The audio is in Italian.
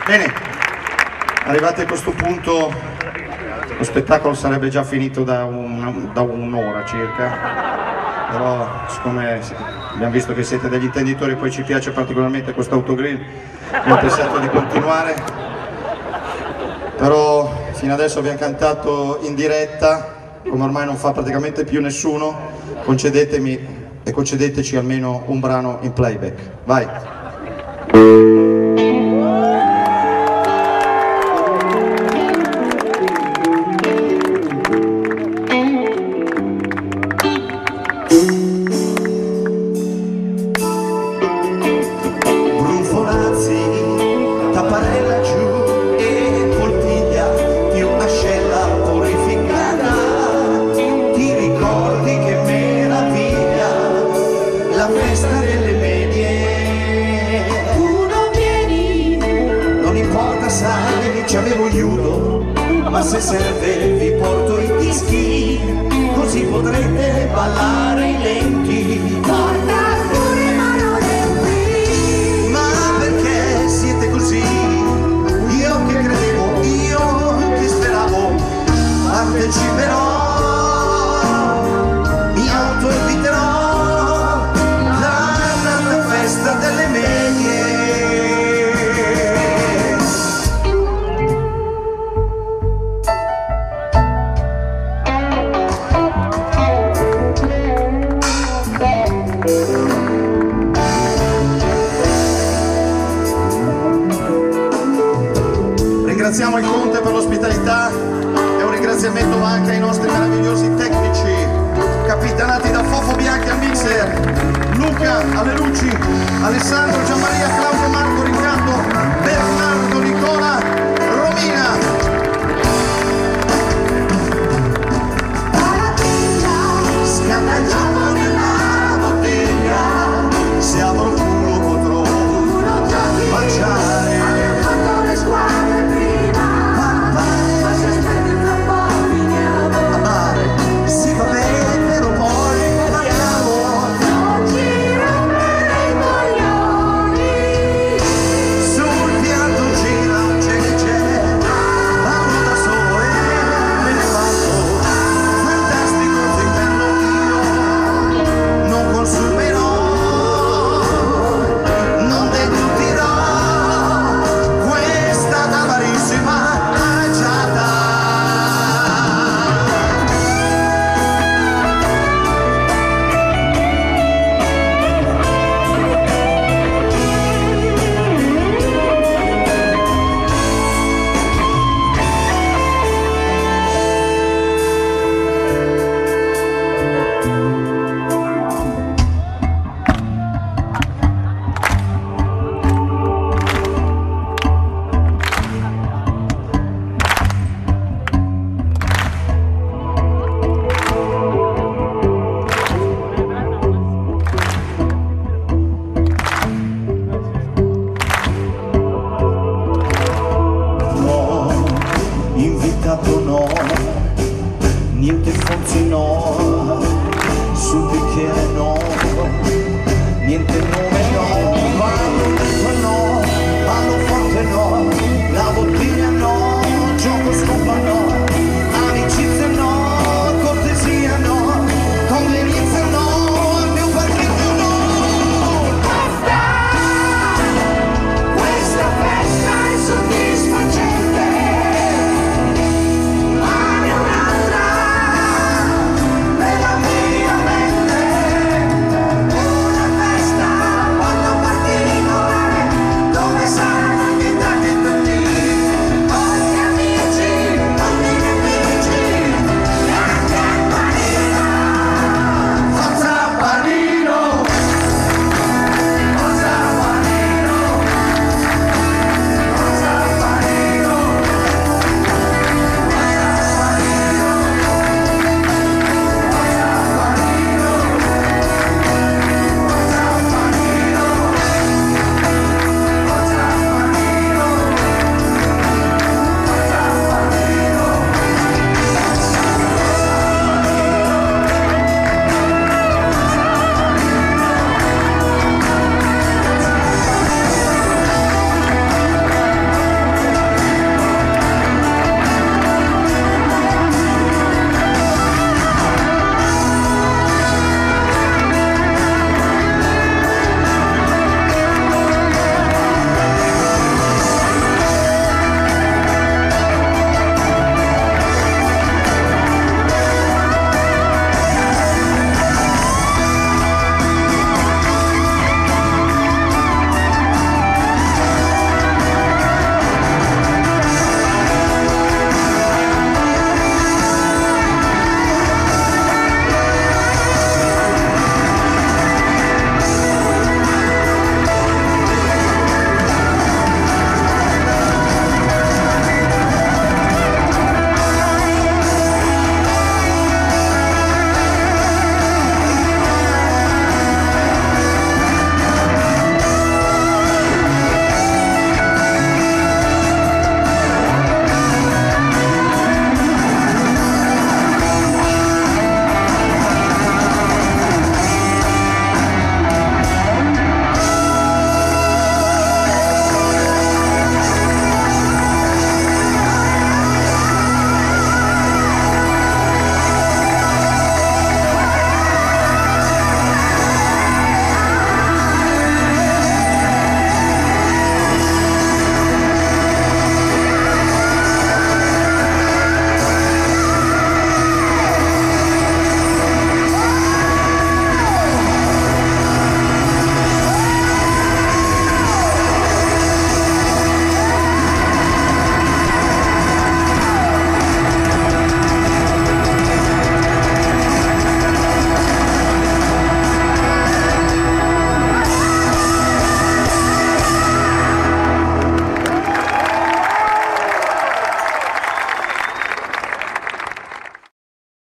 Bene, arrivati a questo punto lo spettacolo sarebbe già finito da un'ora circa, però siccome abbiamo visto che siete degli intenditori e poi ci piace particolarmente questo autogrill, abbiamo pensato di continuare, però fino adesso abbiamo cantato in diretta, come ormai non fa praticamente più nessuno, concedetemi e concedeteci almeno un brano in playback. Vai! Brufolazzi, tapparella giù e poltiglia di un'ascella purificata. Ti ricordi che meraviglia la festa delle medie? Tu non vieni, non importa sai, ci avevo judo, ma se serve vi porto i dischi, così potrete ballare i lenti. Porta pure mano lenti. Ma perché siete così? Io che credevo, io che speravo, parteciperò, mi autoinviterò alla festa delle medie. Ringraziamo il Conte per l'ospitalità e un ringraziamento anche ai nostri meravigliosi tecnici, capitanati da Fofo Bianchi al mixer, Luca alle luci, Alessandro, Gianmaria, Claudio, Marco, Riccardo.